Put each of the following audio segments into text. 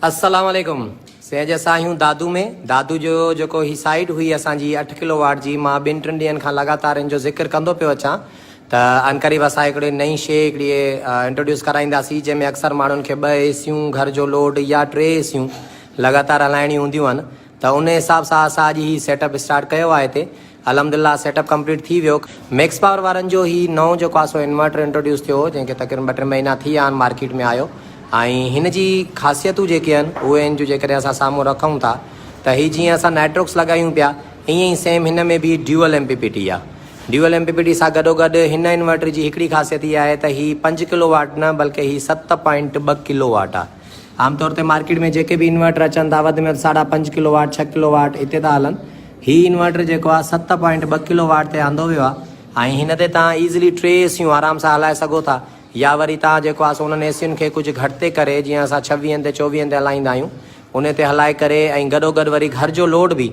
अस्सलाम वालेकुम। से अॼु असां आहियूं दादू में। दादू जो जेको ही साइट हुई असांजी 8 किलोवाट जी, मां 2-3 ॾींहंनि खां लगातार इन जो ज़िक्र कंदो पियो अचां त अनक़रीब असां हिकिड़ी नई शइ हिकिड़ी इंट्रोड्यूस कराईंदासीं, जंहिंमें अक्सर माण्हुनि खे 2 एसियूं घर जो लोड या 3 एसियूं लगातार हलाइणियूं हूंदियूं आहिनि। त उन हिसाब सां असां अॼु ही सेटअप स्टार्ट कयो आहे हिते। अलहमदिल्ला सेटअप कंप्लीट थी वियो। मैक्स पावर वारनि जो ही नओं जेको आहे सो इन्वर्टर इंट्रोड्यूस थियो, जंहिंखे तक़रीबन 2-3 महीना थी विया आहिनि मार्केट में आयो। ऐं हिन जी ख़ासियतूं जेके आहिनि उहे आहिनि जो जेकॾहिं असां साम्हूं रखूं था त ही जीअं असां नाइट्रोक्स लॻायूं पिया, ईअं ई सेम हिन में बि ड्यूअल MPPT आहे। ड्यूअल MPPT सां गॾोगॾु हिन इन्वर्टर जी हिकिड़ी ख़ासियत इहा आहे त ही 5 किलोवाट न बल्कि ही 7.2 किलोवाट आहे। आमतौर ते मार्केट में जेके बि इन्वर्टर अचनि था वधि में वधि 5.5 किलोवाट 6 किलोवाट हिते था हलनि। ही इन्वर्टर जेको आहे 7.2 किलोवाट ते आंदो वियो आहे ऐं हिन ते तव्हां ईज़िली 3 एसियूं आराम सां हलाए सघो था। या वरी तव्हां जेको आहे सो उन्हनि एसियुनि खे कुझु घटि ते करे, जीअं असां 26 ते 24 ते हलाईंदा आहियूं, उन ते हलाए करे ऐं गॾोगॾु वरी घर जो लोड बि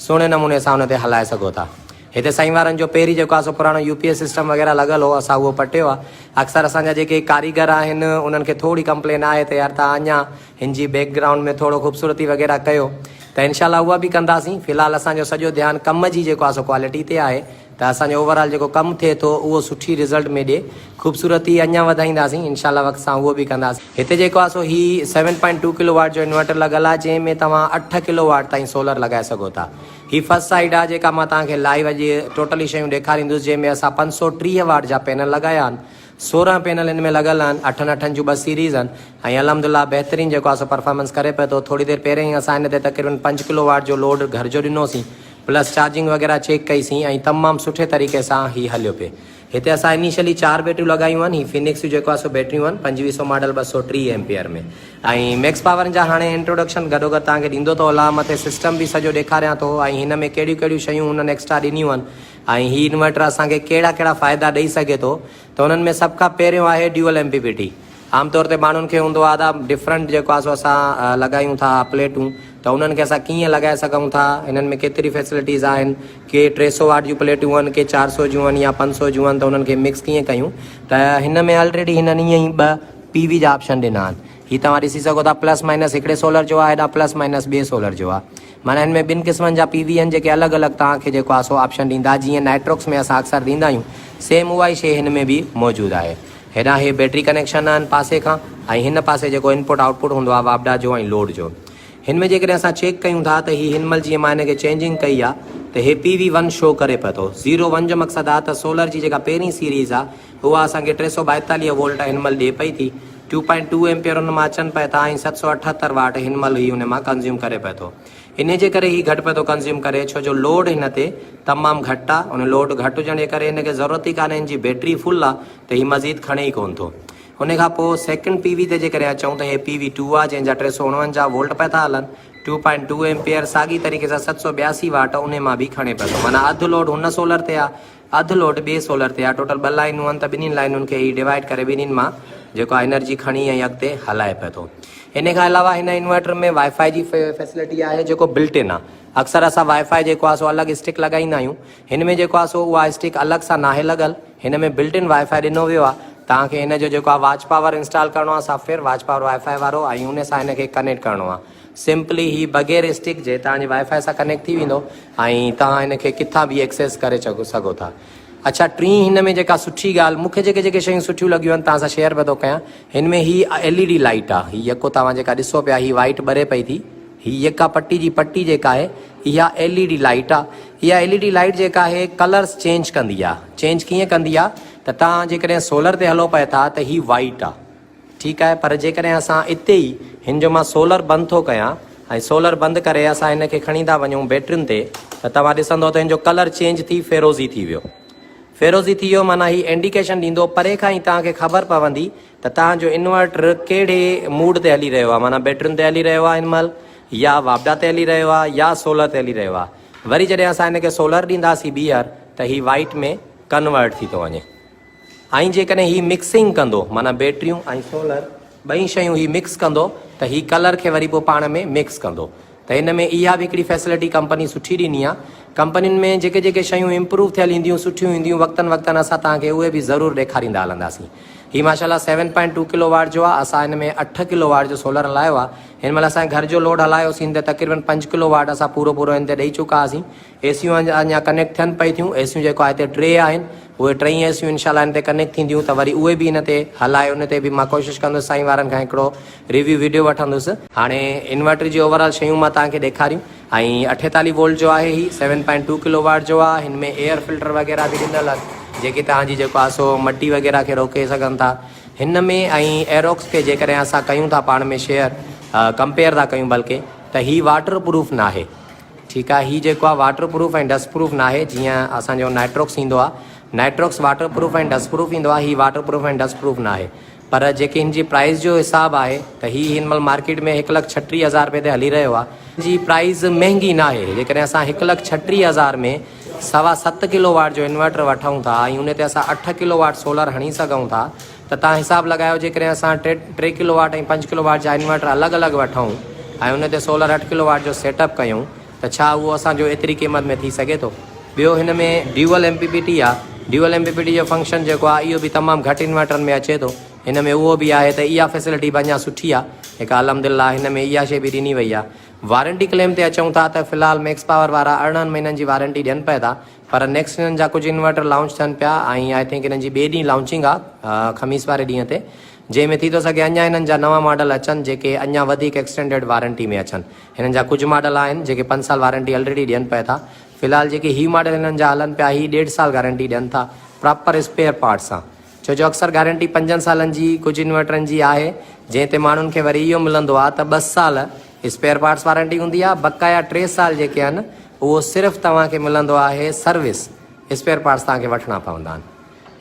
सुहिणे नमूने सां उन ते हलाए सघो था। हिते साईं वारनि जो पहिरीं जेको आहे सो पुराणो UPS सिस्टम वग़ैरह लॻल हो, असां उहो पटियो आहे। अक्सर असांजा जेके कारीगर आहिनि उन्हनि खे थोरी कंप्लेन आहे त यार तव्हां अञा हिन जी बैकग्राउंड में थोरो ख़ूबसूरती वग़ैरह कयो, त इनशाला उहा बि कंदासीं। फ़िलहालु असांजो सॼो ध्यानु कम जी जेको आहे सो क्वालिटी ते आहे, त असांजो ओवरऑल जेको कमु थिए थो उहो सुठी रिज़ल्ट में ॾिए, ख़ूबसूरती अञा वधाईंदासीं इनशाला, वक़्त सां उहो बि कंदासीं। हिते जेको आहे सो ही 7.2 किलोवाट जो इन्वर्टर लॻल आहे, जंहिंमें तव्हां 8 किलोवाट ताईं सोलर लॻाए सघो था। ही फर्स्ट साइड आहे जेका मां तव्हांखे लाइव अॼु टोटली शयूं ॾेखारींदुसि, जंहिंमें असां 530 वाट जा पैनल लॻाया आहिनि। 16 पैनल हिन में लॻल आहिनि, 8 जूं 2 सीरीज़ आहिनि ऐं अलहमदिल्ला बहितरीनु जेको आहे सो परफॉर्मेंस करे पियो थो। थोरी देरि पहिरियों ई असां हिन ते तक़रीबन 5 किलोवाट जो लोड घर जो ॾिनोसीं, प्लस चार्जिंग वग़ैरह चेक कईसीं ऐं तमामु सुठे तरीक़े सां ही हलियो पिए। हिते असां इनिशियली 4 बैटरियूं लॻायूं आहिनि। ही फिनिक्स जेको आहे सो बैटरियूं आहिनि 2500 मॉडल 230 एम्पियर में। ऐं मैक्स पावर जा हाणे इंट्रोडक्शन गॾोगॾु तव्हांखे ॾींदो थो हलां, मथे सिस्टम बि सॼो ॾेखारियां थो ऐं हिन में कहिड़ियूं कहिड़ियूं शयूं हुननि एक्स्ट्रा ॾिनियूं आहिनि ऐं ही इन्वर्टर असांखे कहिड़ा कहिड़ा फ़ाइदा ॾेई सघे थो। त उन्हनि में सभ खां पहिरियों आहे ड्यूअल MPPT। आमतौर ते माण्हुनि खे हूंदो आहे त डिफरेंट जेको आहे सो असां लॻायूं था प्लेटूं, त उन्हनि खे असां कीअं लॻाए सघूं था, हिननि में केतिरी फैसिलिटीज़ आहिनि, के 300 वाट जूं प्लेटूं आहिनि, के 400 जूं आहिनि या 500 जूं आहिनि, त उन्हनि खे मिक्स कीअं कयूं। त हिन में ऑलरेडी हिननि ईअं ई 2 PV जा ऑप्शन ॾिना आहिनि। ही तव्हां ॾिसी सघो था, प्लस माइनस हिकिड़े सोलर जो आहे, हेॾा प्लस माइनस ॿिए सोलर जो आहे। माना हिन में 2 क़िस्मनि जा PV आहिनि जेके अलॻि अलॻि तव्हांखे जेको आहे सो ऑप्शन ॾींदा। जीअं नाइट्रोक्स में असां अक्सर ॾींदा आहियूं, सेम उहा ई शइ हिन में बि मौजूदु आहे। हेॾा हे बैटरी कनेक्शन आहिनि पासे खां ऐं हिन पासे जेको इनपुट आउटपुट हूंदो आहे वापडा जो ऐं लोड जो। हिन में जेकॾहिं असां चेक कयूं था त ही हिन महिल जीअं मां हिन खे चेंजिंग कई आहे त हे PV1 शो करे पियो थो। 01 जो मक़सदु आहे त सोलर जी जेका पहिरीं सीरीज़ आहे उहा असांखे 342 वोल्ट हिन महिल ॾिए पई थी। 2.2 एम्पियर हुन मां अचनि पिया था ऐं 778 वाट हिन महिल ही हुन मां कंज़्यूम करे पियो थो। इन जे करे ही घटि पियो थो कंज़्यूम करे, छो जो लोड हिन ते तमामु घटि आहे। उन लोड घटि हुजण जे करे हिनखे ज़रूरत ई कान्हे, हिन जी बैटरी फुल आहे त ही मज़ीद खणे ई कोन थो। उन खां पोइ सेकेंड PV ते जेकॾहिं अचूं त हे PV2 आहे, जंहिंजा 349 वोल्ट पिया था हलनि। 2.2 एम्पियर साॻी तरीक़े सां 782 वाट उन मां बि खणे पियो थो। माना अधु लोड हुन सोलर ते आहे, अधु लोड ॿिए सोलर ते आहे। टोटल 2 लाइनूं आहिनि, त ॿिन्हिनि लाइनुनि खे ही डिवाइड करे ॿिन्हिनि मां जेको आहे एनर्जी खणी ऐं अॻिते हलाए पियो थो। इन खां अलावा हिन इन्वर्टर में वाईफाई जी फैसिलिटी आहे जेको बिल्ट इन आहे। अक्सर असां वाईफाई जेको आहे सो अलॻि स्टिक लॻाईंदा आहियूं, हिन में जेको आहे सो उहा स्टिक अलॻि सां नाहे लॻल। हिन में बिल्ट इन वाईफाई ॾिनो वियो आहे। तव्हांखे हिन जो जेको आहे वॉच पावर इंस्टॉल करिणो आहे, सॉफ्टवेयर वॉच पावर वाईफाई वारो, ऐं उन सां हिन खे कनेक्ट करिणो आहे। सिंपली ही बग़ैर स्टिक जे तव्हांजे वाईफाई सां कनेक्ट थी वेंदो ऐं तव्हां हिन खे किथां बि एक्सेस करे सघो था। अच्छा, टी हिन में जेका सुठी ॻाल्हि मूंखे जेके शयूं सुठियूं लॻियूं आहिनि तव्हां सां शेयर पियो थो कयां, हिन में ही LED लाइट आहे। हीअ यको तव्हां जेका ॾिसो पिया ही वाइट ॿरे पई थी, हीअ यका पट्टी जी पट्टी जेका आहे इहा LED लाइट आहे। इहा LED लाइट जेका आहे कलर्स चेंज कंदी आहे। चेंज कीअं कंदी आहे त तव्हां जेकॾहिं सोलर ते हलो पिया था त ही वाइट आहे, ठीकु आहे, पर जेकॾहिं असां इते ई हिन जो मां सोलर बंदि थो कयां ऐं सोलर बंदि करे असां हिन खे खणी था वञूं बैटरियुनि ते, त तव्हां ॾिसंदो त हिन जो कलर चेंज थी फिरोज़ी थी वियो। फिरोज़ी थी वियो माना ही इंडिकेशन ॾींदो, परे खां ई तव्हांखे ख़बर पवंदी त तव्हांजो इन्वर्टर कहिड़े मूड ते हली रहियो आहे। माना बैटरियुनि ते हली रहियो आहे हिन महिल, या वापडा ते हली रहियो आहे, या सोलर ते हली रहियो आहे। वरी जॾहिं असां हिन खे सोलर ॾींदासीं ॿीहर त ही वाइट में कन्वर्ट थी थो वञे। ऐं जेकॾहिं ही मिक्सिंग कंदो, माना बैटरियूं ऐं सोलर ॿई शयूं ही मिक्स कंदो, त ही कलर खे वरी पोइ पाण में मिक्स कंदो। त हिन में इहा बि हिकिड़ी फैसिलिटी कंपनी सुठी ॾिनी आहे। कंपनियुनि में जेके शयूं इम्प्रूव थियल ईंदियूं, सुठियूं ईंदियूं, वक़्तनि वक़्तनि असां तव्हांखे उहे बि ज़रूरु ॾेखारींदा हलंदासीं। ही माशाल्लाह 7.2 किलोवाट जो आहे। असां हिन में 8 किलोवाट जो सोलर हलायो आहे। हिन महिल असांजे घर जो लोड हलायोसीं त तक़रीबन 5 किलोवाट असां पूरो हिन ते ॾेई चुका हुआसीं। एसियूं अञा कनेक्ट थियनि पई थियूं। एसियूं जेको आहे हिते 3 आहिनि, उहे 3 एसियूं इनशाला हिन ते कनेक्ट थींदियूं त वरी उहे बि हिन ते हलाए। उन ते बि मां कोशिशि कंदुसि साईं वारनि खां हिकिड़ो रिव्यू वीडियो वठंदुसि। हाणे इन्वर्टर जी ओवरऑल शयूं मां तव्हांखे ॾेखारियूं। ऐं 48 वोल्ट जो आहे, ही 7.2 किलोवाट जो आहे। हिन में एयर फिल्टर वग़ैरह बि ॾिनल आहिनि जेके तव्हांजी जेको आहे सो मटी वग़ैरह खे रोके सघनि था हिन में। ऐं एरोक्स खे जेकॾहिं असां कयूं था पाण में शेयर कंपेयर था कयूं बल्कि, त ही वाटर प्रूफ न आहे। ठीकु आहे, ही जेको आहे वाटर प्रूफ ऐं डस्ट प्रूफ न आहे। जीअं असांजो नाइट्रोक्स ईंदो आहे, नाइट्रोक्स वाटर प्रूफ ऐं डस्ट प्रूफ ईंदो आहे, ही वाटर प्रूफ ऐं डस्ट प्रूफ न आहे। पर जेके हिन जी प्राइस जो हिसाबु आहे त ही हिन महिल मार्केट में 1,36,000 रुपए ते हली रहियो आहे। हिन जी प्राइस महांगी न आहे। जेकॾहिं असां 1,36,000 में 7.25 किलोवाट जो इन्वर्टर वठूं था ऐं उन ते असां 8 किलोवाट सोलर हणी सघूं था, त तव्हां हिसाबु लॻायो जेकॾहिं असां 3 किलोवाट ऐं 5 किलोवाट जा इन्वर्टर अलॻि अलॻि वठूं ऐं उन ते सोलर 8 किलोवाट जो सेटअप कयूं त छा उहो असांजो एतिरी क़ीमत में थी सघे थो। ॿियो हिन में ड्यूअल MPPT आहे। ड्यूअल MPPT जो फंक्शन जेको आहे इहो बि तमामु घटि इन्वर्टरनि में अचे थो। हिन में उहो बि आहे त इहा फैसिलिटी बि अञा सुठी आहे। हिकु अलहमदिल्ला हिन में इहा शइ बि ॾिनी वई आहे। वारंटी क्लेम ते अचूं था त फ़िलहालु मैक्स पावर वारा 18 महीननि जी वारंटी ॾियनि पिया था। पर नेक्स्ट हिननि जा कुझु इन्वर्टर लॉन्च थियनि पिया ऐं आई थिंक हिननि जी ॿिए ॾींहुं लॉन्चिंग आहे, ख़मीस वारे ॾींहं ते, जंहिंमें थी थो सघे अञा हिननि जा नवां मॉडल अचनि जेके अञा वधीक एक्सटेंडेड वारंटी में अचनि। हिननि जा कुझु मॉडल आहिनि जेके 5 साल वारंटी ऑलरेडी ॾियनि पिया था। फ़िलहालु जेके ही मॉडल हिननि जा हलनि पिया, ही 1.5 साल गारंटी ॾियनि था प्रॉपर स्पेयर पार्ट सां। छो जो अक्सर गारंटी 5 सालनि जी कुझु इन्वर्टरनि जी आहे, जंहिं ते माण्हुनि खे वरी इहो मिलंदो आहे त 2 साल स्पेयर पार्ट्स वारंटी हूंदी आहे, बक़ाया 3 साल जेके आहिनि उहो सिर्फ़ु तव्हांखे मिलंदो आहे सर्विस। स्पेयर पार्ट्स तव्हांखे वठिणा पवंदा आहिनि।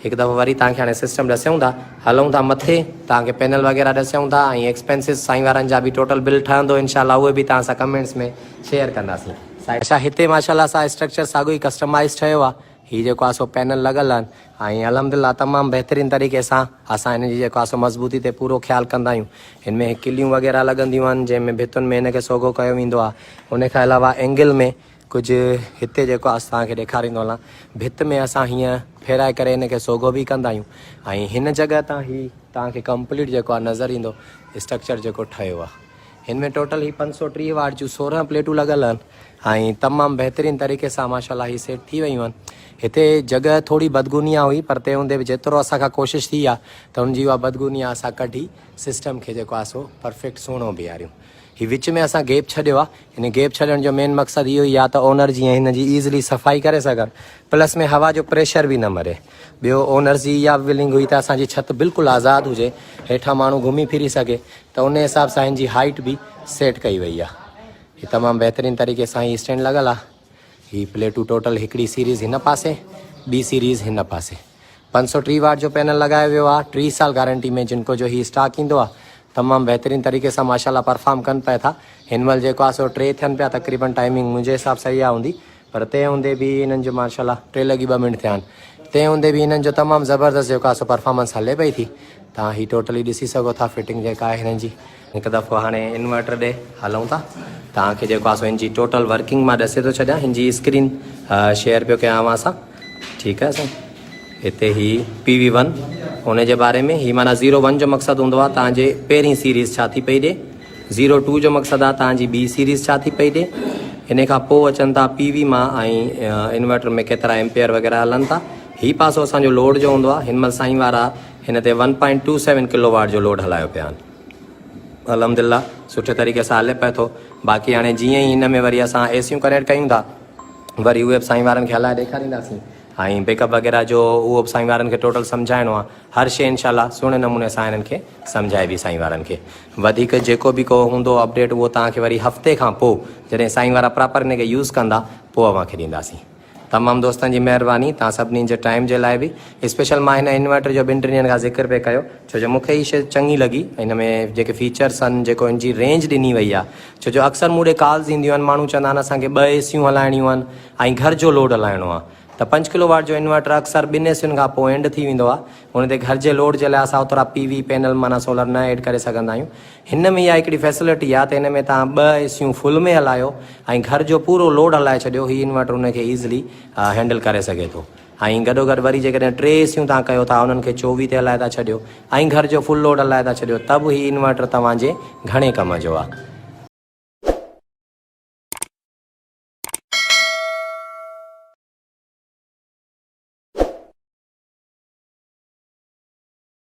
हिकु दफ़ो वरी तव्हांखे हाणे सिस्टम ॾसूं था, हलूं था मथे, तव्हांखे पैनल वग़ैरह ॾसूं था ऐं एक्सपेंसिस साईं वारनि जा बि टोटल बिल ठहंदो इनशाला, उहे बि तव्हां सां कमेंट्स में शेयर कंदासीं। अच्छा, हिते माशाल्लाह सां स्ट्रक्चर साॻियो ई कस्टमाइज़ ठहियो आहे। हीअ जेको आहे सो पैनल लॻल आहिनि ऐं अलहमदिल्ला तमामु बहितरीनु तरीक़े सां असां हिन जी जेको आहे सो मज़बूती ते पूरो ख़्यालु कंदा आहियूं। हिन में किलियूं वग़ैरह लॻंदियूं आहिनि जंहिंमें भितुनि में हिनखे सोघो कयो वेंदो आहे। उनखां अलावा एंगल में कुझु हिते जेको आहे तव्हांखे ॾेखारींदो हलां, भित में असां हीअं फेराए करे हिनखे सोघो बि कंदा आहियूं। ऐं हिन जॻह तां ही तव्हांखे कंप्लीट जेको आहे नज़र ईंदो स्ट्रक्चर जेको ठहियो आहे। हिन में टोटल ही 530 वाट जूं 16 प्लेटूं लॻल आहिनि ऐं तमामु बहितरीनु तरीक़े सां माशाल्लाह ही सेट थी वयूं आहिनि। हिते जॻह थोरी बदगुनिया हुई, पर तंहिं हूंदे बि जेतिरो असांखां कोशिशि थी आहे त हुनजी उहा बदगुनिया असां कढी सिस्टम खे जेको आहे सो परफेक्ट सुहिणो बीहारियूं। ही विच में असां गैप छॾियो आहे। हिन गैप छॾण जो मेन मक़सदु इहो ई आहे त ओनर जीअं हिन जी ईज़िली सफ़ाई करे सघनि, प्लस में हवा जो प्रेशर बि न मरे। ॿियो ओनर जी इहा विलिंग हुई त असांजी छत बिल्कुलु आज़ादु हुजे, हेठां माण्हू घुमी फिरी सघे, त उन हिसाब सां हिन जी हाइट बि सेट कई वई आहे। ही तमामु बहितरीनु तरीक़े सां ही स्टैंड लॻल आहे। ही प्लेटूं टोटल हिकिड़ी सीरीज़ हिन पासे, ॿी सीरीज़ हिन पासे। 530 वाट जो पैनल लॻायो वियो आहे 3 साल गारंटी में, जिनको जो ही स्टॉक ईंदो आहे। तमामु बहितरीनु तरीक़े सां माशाल्लाह परफॉर्म कनि पिया था। हिन महिल जेको आहे सो 3 थियनि पिया तक़रीबन, टाइमिंग मुंहिंजे हिसाब सां इहा हूंदी, पर तंहिं हूंदे बि हिननि जो माशाल्लाह 3 लॻी 2 मिंट थिया आहिनि। तंहिं हूंदे बि हिननि जो तमामु ज़बरदस्त जेको आहे सो परफॉर्मेंस हले पई थी। तव्हां ही टोटली ॾिसी सघो था फिटिंग जेका आहे हिननि जी। हिकु दफ़ो हाणे इन्वर्टर ॾे हलूं था, तव्हांखे जेको आहे सो हिन जी टोटल वर्किंग मां ॾसे थो छॾियां। हिन जी स्क्रीन शेयर पियो कयांव असां, ठीकु आहे साईं। हिते ही PV1 हुन जे बारे में, ही माना 01 जो मक़सदु हूंदो आहे तव्हांजे पहिरीं सीरीज़ छा थी पई ॾे, 02 जो मक़सदु आहे तव्हांजी ॿी सीरीज़ छा थी पई ॾे। इन खां पोइ अचनि था PV मां ऐं इन्वर्टर में केतिरा एम्पेयर वग़ैरह हलनि था। हीउ पासो असांजो लोड जो हूंदो आहे। हिन महिल साईं वारा हिन ते 1.27 किलोवाट जो लोड हलायो पिया आहिनि। अलहमदिल्ला सुठे तरीक़े सां हले पियो थो। बाक़ी हाणे जीअं ई हिन में वरी असां एसियूं कनेक्ट कयूं था, वरी उहे बि साईं वारनि खे हलाए ॾेखारींदासीं ऐं बैकअप वग़ैरह जो उहो बि साईं वारनि खे टोटल सम्झाइणो आहे। हर शइ इनशाला सुहिणे नमूने सां हिननि खे सम्झाइबी साईं वारनि खे। वधीक जेको बि को हूंदो अपडेट उहो तव्हांखे वरी हफ़्ते खां पोइ जॾहिं साईं वारा प्रॉपर हिनखे यूज़ कंदा पोइ अव्हांखे ॾींदासीं। तमामु दोस्तनि जी महिरबानी, तव्हां सभिनी जे टाइम जे लाइ बि स्पेशल। मां हिन इन्वर्टर जो 2 ॾींहंनि खां ज़िक्र पे कयो, छो जो मूंखे हीअ शइ चङी लॻी। हिन में जेके फीचर्स आहिनि, जेको हिन जी रेंज ॾिनी वई आहे, छो जो अक्सर मूं ॾे कॉल्स ईंदियूं आहिनि, माण्हू चवंदा आहिनि असांखे 2 एसियूं हलाइणियूं आहिनि ऐं घर जो लोड हलाइणो आहे, त 5 किलोवाट जो इन्वर्टर अक्सर 2 एसियुनि खां पोइ एंड थी वेंदो आहे। हुन ते घर जे लोड जे लाइ असां ओतिरा PV पैनल माना सोलर न एड करे सघंदा आहियूं। हिन में इहा हिकिड़ी फैसिलिटी आहे त हिन में तव्हां 2 एसियूं फुल में हलायो ऐं घर जो पूरो लोड हलाए छॾियो, हीउ इन्वर्टर हुनखे ईज़िली हैंडल करे सघे थो। ऐं गॾोगॾु वरी जेकॾहिं 3 एसियूं तव्हां कयो था उन्हनि खे 24 ते हलाए था छॾियो ऐं घर जो फुल लोड हलाए था छॾियो त बि ही इन्वर्टर तव्हांजे घणे कम जो आहे।